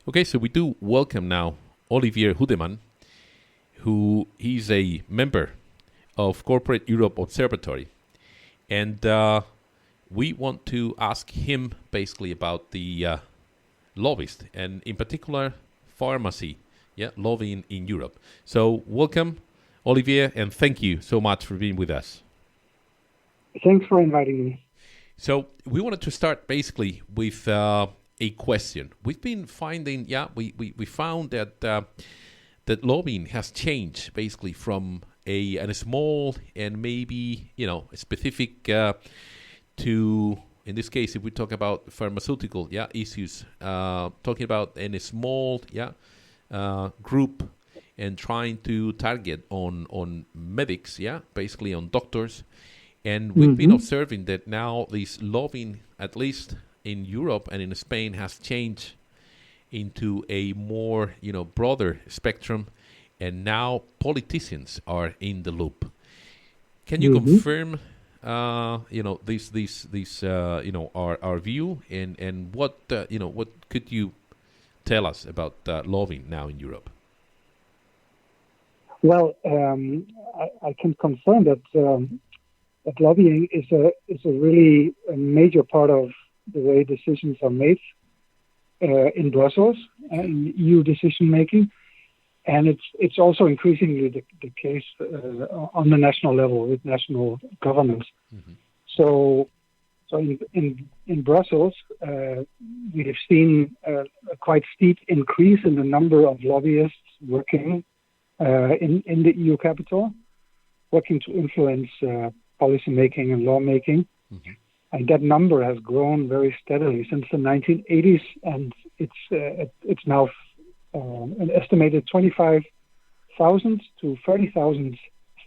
Okay, so we do welcome now Olivier Hoedemann, who he's a member of Corporate Europe Observatory. And we want to ask him basically about the lobbyist and in particular pharmacy lobbying in Europe. So welcome, Olivier, and thank you so much for being with us. Thanks for inviting me. So we wanted to start basically with a question. We've been finding, we found that that lobbying has changed basically from a small and maybe specific to, in this case, if we talk about pharmaceutical issues, talking about a small group and trying to target on medics, basically on doctors. And we've been observing that now this lobbying, at least in Europe and in Spain, has changed into a more, broader spectrum. And now politicians are in the loop. Can you confirm, this our view and what what could you tell us about lobbying now in Europe? Well, I can confirm that that lobbying is a really major part of the way decisions are made in Brussels and EU decision making, and it's also increasingly the case on the national level with national governments. So in Brussels, we have seen a quite steep increase in the number of lobbyists working in the EU capital, working to influence policy making and lawmaking. And that number has grown very steadily since the 1980s, and it's now an estimated 25,000 to 30,000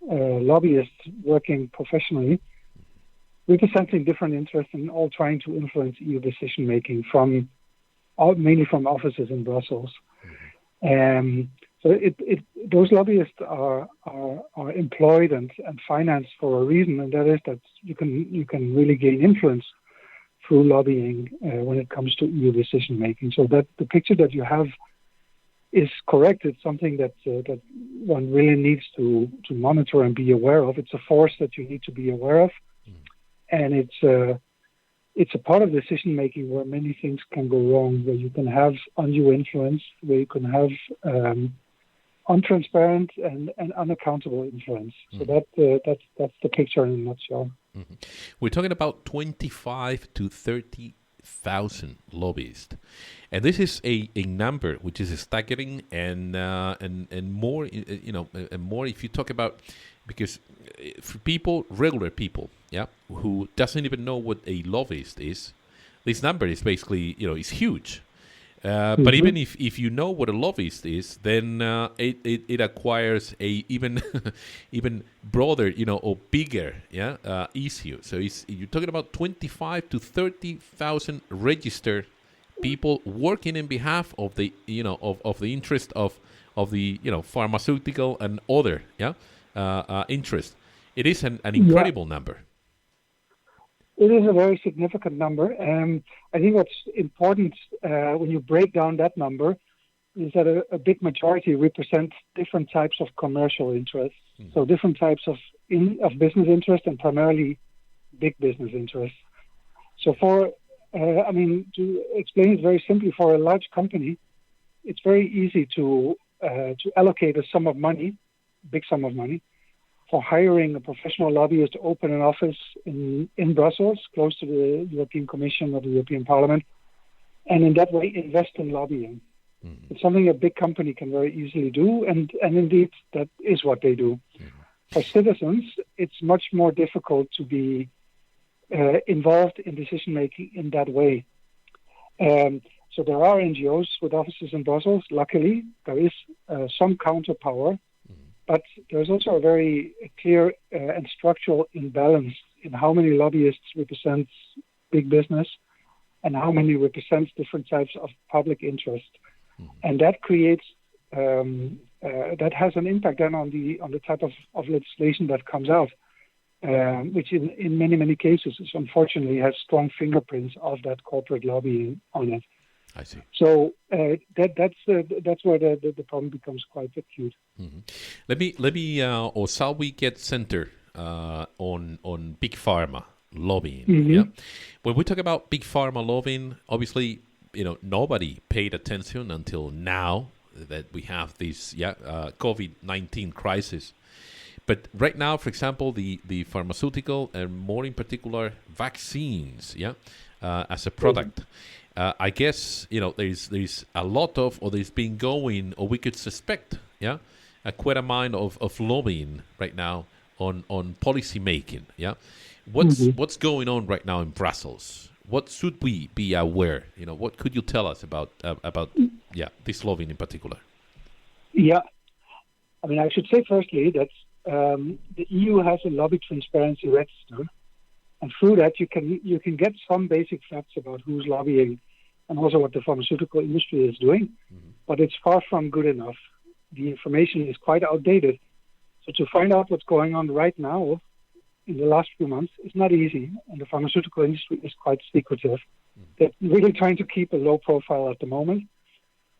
lobbyists working professionally, representing different interests and all trying to influence EU decision making mainly from offices in Brussels. So those lobbyists are employed and financed for a reason, and that is that you can really gain influence through lobbying when it comes to EU decision making. So that the picture that you have is correct. It's something that one really needs to monitor and be aware of. It's a force that you need to be aware of, and it's a part of decision making where many things can go wrong, where you can have undue influence, where you can have untransparent and unaccountable influence. So that's the picture in a nutshell. We're talking about 25 to 30,000 lobbyists, and this is a number which is staggering and more and more if you talk about, because for regular people who doesn't even know what a lobbyist is, this number is basically is huge. But even if you know what a lobbyist is, then it acquires a even broader or bigger issue. So you're talking about 25 to 30,000 registered people working in behalf of the of the interest of the pharmaceutical and other interest. It is an incredible number. It is a very significant number. I think what's important when you break down that number is that a big majority represents different types of commercial interests. So different types of business interest, and primarily big business interests. So to explain it very simply, for a large company, it's very easy to allocate a big sum of money, for hiring a professional lobbyist to open an office in Brussels, close to the European Commission or the European Parliament, and in that way invest in lobbying. It's something a big company can very easily do, and indeed that is what they do. For citizens, it's much more difficult to be involved in decision-making in that way. So there are NGOs with offices in Brussels. Luckily, there is some counterpower. But there's also a very clear and structural imbalance in how many lobbyists represent big business and how many represents different types of public interest. And that creates that has an impact then on the type of legislation that comes out, which in many cases unfortunately has strong fingerprints of that corporate lobbying on it. I see. So that's where the problem becomes quite acute. Mm-hmm. Let me, or shall we get centered on big pharma lobbying? Mm-hmm. Yeah. When we talk about big pharma lobbying, obviously, nobody paid attention until now that we have this COVID-19 crisis. But right now, for example, the pharmaceutical and more in particular vaccines, as a product. I guess there's a lot of, or there's been going, or we could suspect, a quite amount of lobbying right now on policy making. Yeah, what's going on right now in Brussels? What should we be aware? What could you tell us about this lobbying in particular? Yeah, I mean, I should say firstly that the EU has a lobby transparency register, and through that you can get some basic facts about who's lobbying and also what the pharmaceutical industry is doing. Mm-hmm. But it's far from good enough. The information is quite outdated. So to find out what's going on right now in the last few months is not easy, and the pharmaceutical industry is quite secretive. Mm-hmm. They're really trying to keep a low profile at the moment.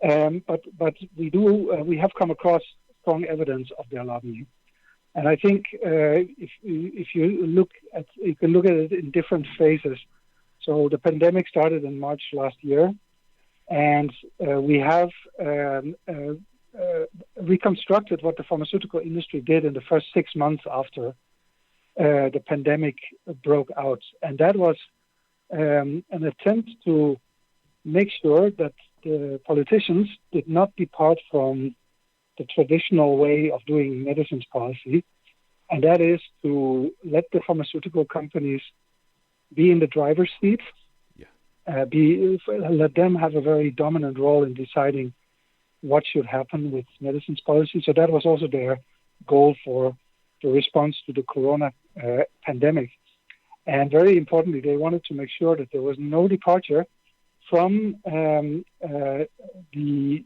But we have come across strong evidence of their lobbying. And I think if you can look at it in different phases. So the pandemic started in March last year, and we have reconstructed what the pharmaceutical industry did in the first 6 months after the pandemic broke out. And that was an attempt to make sure that the politicians did not depart from the traditional way of doing medicines policy, and that is to let the pharmaceutical companies be in the driver's seat, let them have a very dominant role in deciding what should happen with medicines policy. So that was also their goal for the response to the corona pandemic. And very importantly, they wanted to make sure that there was no departure from the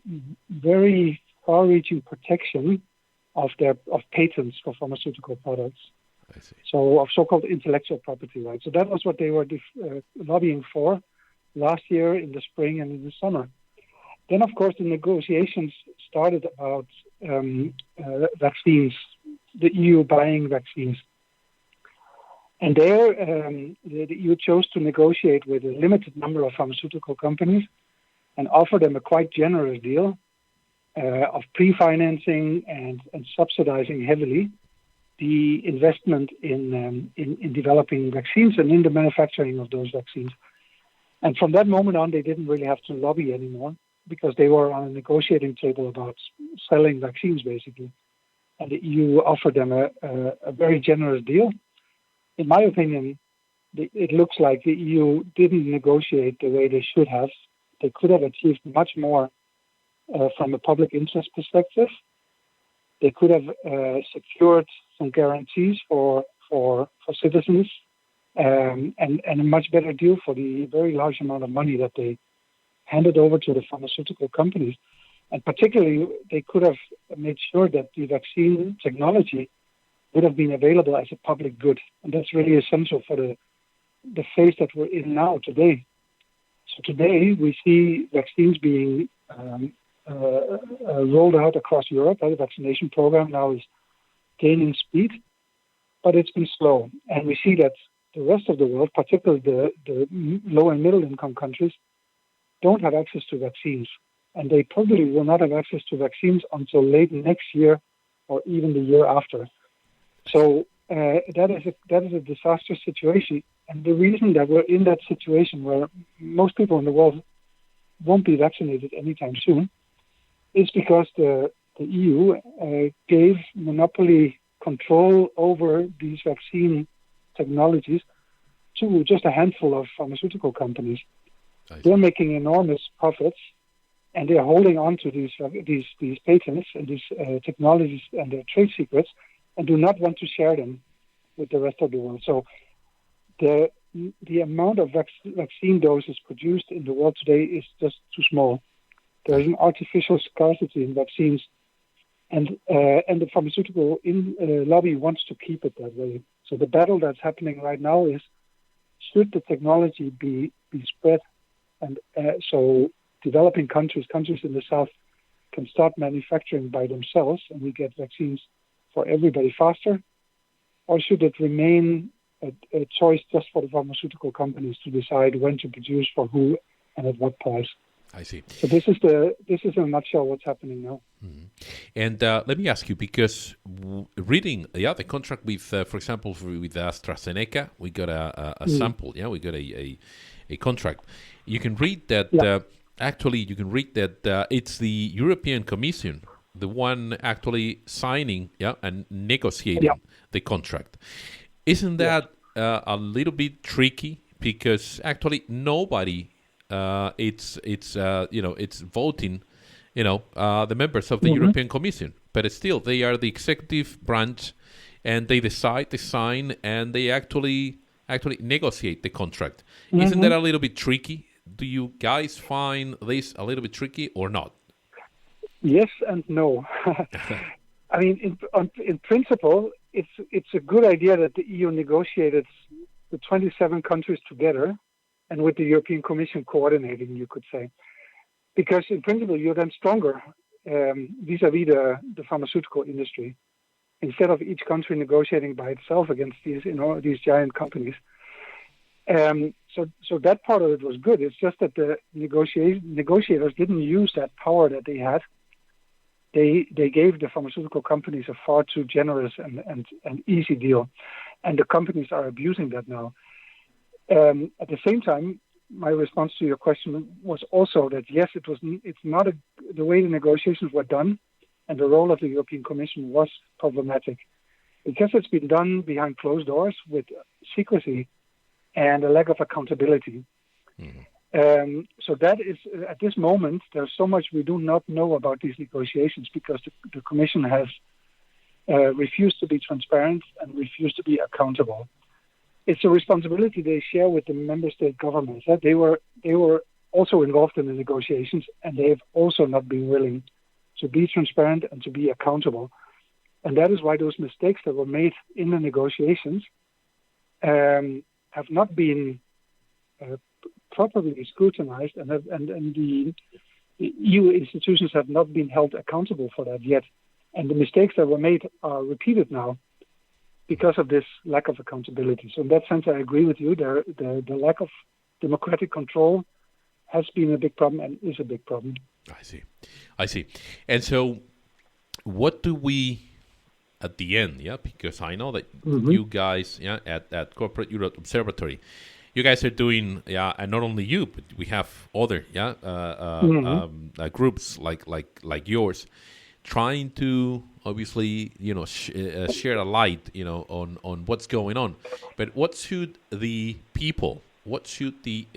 very far-reaching protection of patents for pharmaceutical products. I see. So of so-called intellectual property rights. So that was what they were lobbying for last year in the spring and in the summer. Then, of course, the negotiations started about vaccines, the EU buying vaccines. And there, the EU chose to negotiate with a limited number of pharmaceutical companies and offer them a quite generous deal of pre-financing and subsidizing heavily the investment in developing vaccines and in the manufacturing of those vaccines. And from that moment on, they didn't really have to lobby anymore because they were on a negotiating table about selling vaccines, basically. And the EU offered them a very generous deal. In my opinion, it looks like the EU didn't negotiate the way they should have. They could have achieved much more from a public interest perspective. They could have secured some guarantees for citizens and a much better deal for the very large amount of money that they handed over to the pharmaceutical companies. And particularly, they could have made sure that the vaccine technology would have been available as a public good. And that's really essential for the phase that we're in now today. So today, we see vaccines being rolled out across Europe. The vaccination program now is gaining speed, but it's been slow. And we see that the rest of the world, particularly the low and middle income countries, don't have access to vaccines. And they probably will not have access to vaccines until late next year or even the year after. So that is a disastrous situation. And the reason that we're in that situation where most people in the world won't be vaccinated anytime soon is because the EU gave monopoly control over these vaccine technologies to just a handful of pharmaceutical companies. They're making enormous profits, and they're holding on to these patents and these technologies and their trade secrets, and do not want to share them with the rest of the world. So the amount of vaccine doses produced in the world today is just too small. There is an artificial scarcity in vaccines, and the pharmaceutical lobby wants to keep it that way. So the battle that's happening right now is, should the technology be spread, and so developing countries in the south, can start manufacturing by themselves and we get vaccines for everybody faster? Or should it remain a choice just for the pharmaceutical companies to decide when to produce for who and at what price? I see. So this is in a nutshell what's happening now. Mm-hmm. And let me ask you, because reading the contract with, for example, with AstraZeneca, we got a sample. Yeah, we got a contract. You can read that. Actually, you can read that it's the European Commission, the one actually signing, and negotiating the contract. Isn't that a little bit tricky? Because actually, nobody. It's voting, the members of the European Commission, but still they are the executive branch, and they decide, they sign, and they actually negotiate the contract. Isn't that a little bit tricky? Do you guys find this a little bit tricky or not? Yes and no. I mean, in principle, it's a good idea that the EU negotiated the 27 countries together, and with the European Commission coordinating, you could say. Because in principle, you're then stronger vis-à-vis the pharmaceutical industry. Instead of each country negotiating by itself against these giant companies. So that part of it was good. It's just that the negotiators didn't use that power that they had. They gave the pharmaceutical companies a far too generous and easy deal. And the companies are abusing that now. At the same time, my response to your question was also that yes, it's not the way the negotiations were done, and the role of the European Commission was problematic because it's been done behind closed doors with secrecy and a lack of accountability. So that is, at this moment, there's so much we do not know about these negotiations because the Commission has refused to be transparent and refused to be accountable. It's a responsibility they share with the member state governments. They were also involved in the negotiations, and they have also not been willing to be transparent and to be accountable. And that is why those mistakes that were made in the negotiations have not been properly scrutinized, and the EU institutions have not been held accountable for that yet. And the mistakes that were made are repeated now because of this lack of accountability. So in that sense, I agree with you. The lack of democratic control has been a big problem and is a big problem. I see. And so what do we, at the end, because I know that you guys at Corporate Europe Observatory, you guys are doing, and not only you, but we have other groups like yours, trying to obviously share a light on what's going on. But what should the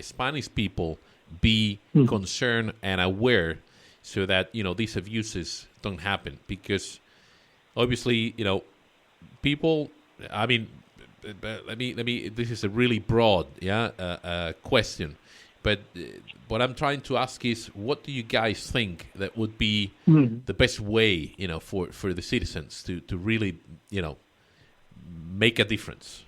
Spanish people be concerned and aware so that these abuses don't happen? Because obviously people, I mean, let me this is a really broad question, but what I'm trying to ask is, what do you guys think that would be the best way for the citizens to really make a difference?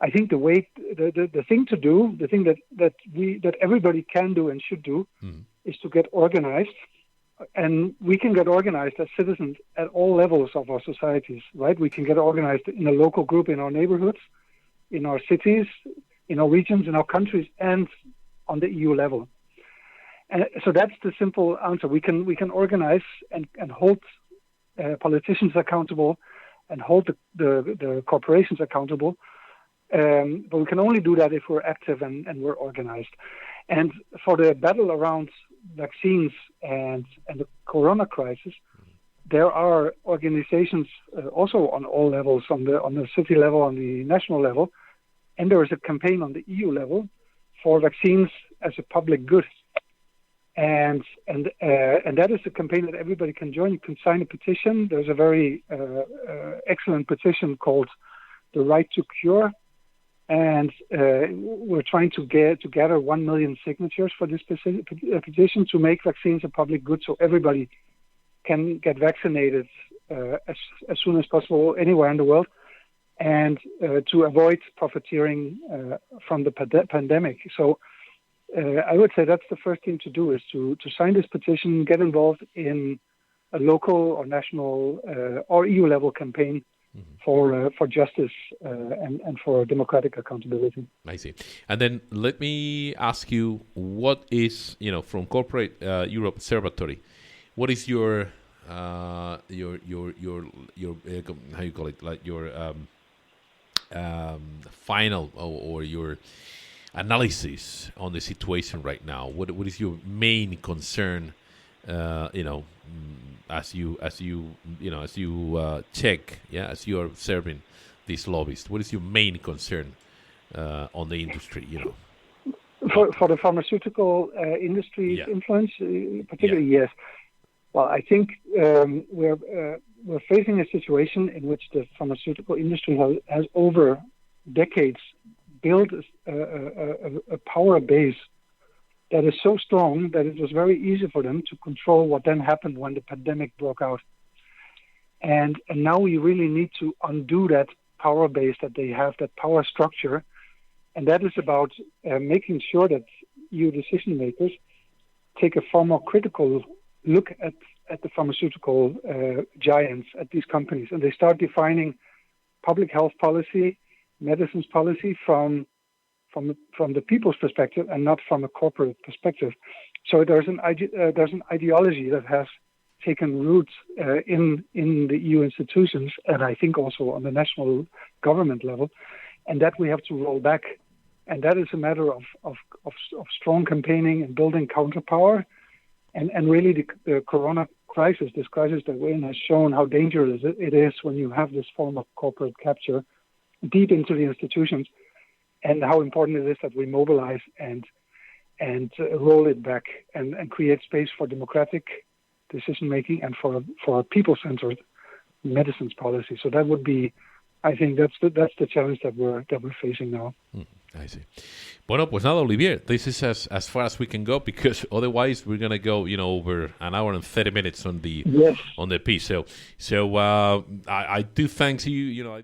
I think the thing to do, the thing that everybody can do and should do, is to get organized. And we can get organized as citizens at all levels of our societies, right? We can get organized in a local group in our neighborhoods, in our cities, in our regions, in our countries, and on the EU level. And so that's the simple answer. We can organize and hold politicians accountable and hold the corporations accountable. But we can only do that if we're active and we're organized. And for the battle around vaccines and the corona crisis, there are organizations also on all levels, on the city level, on the national level, and there is a campaign on the EU level for vaccines as a public good. And that is a campaign that everybody can join. You can sign a petition. There's a very excellent petition called "The Right to Cure." And we're trying to gather 1 million signatures for this petition to make vaccines a public good, so everybody can get vaccinated as soon as possible anywhere in the world, and to avoid profiteering from the pandemic. So I would say that's the first thing to do, is to sign this petition, get involved in a local or national or EU level campaign for justice and for democratic accountability. I see. And then let me ask you, what is, from corporate Europe Observatory, what is your how you call it, like your final or your analysis on the situation right now? What is your main concern? As you check, as you are observing these lobbyists, what is your main concern on the industry? For the pharmaceutical industry's influence, particularly, yes. Well, I think we're facing a situation in which the pharmaceutical industry has over decades built a power base that is so strong that it was very easy for them to control what then happened when the pandemic broke out. And now we really need to undo that power base that they have, that power structure. And that is about making sure that EU decision makers take a far more critical look at the pharmaceutical giants, at these companies. And they start defining public health policy, medicines policy from the people's perspective and not from a corporate perspective. So there's an ideology that has taken roots in the EU institutions, and I think also on the national government level, and that we have to roll back. And that is a matter of strong campaigning and building counterpower. And really the corona crisis, this crisis that we're in, has shown how dangerous it is when you have this form of corporate capture deep into the institutions, and how important it is that we mobilize and roll it back and create space for democratic decision making and for a people-centered medicines policy. So that would be, I think that's the challenge that we're facing now. I see. Bueno, pues nada, Olivier, this is as far as we can go, because otherwise we're gonna go, over an hour and 30 minutes on the piece. So I do thank you.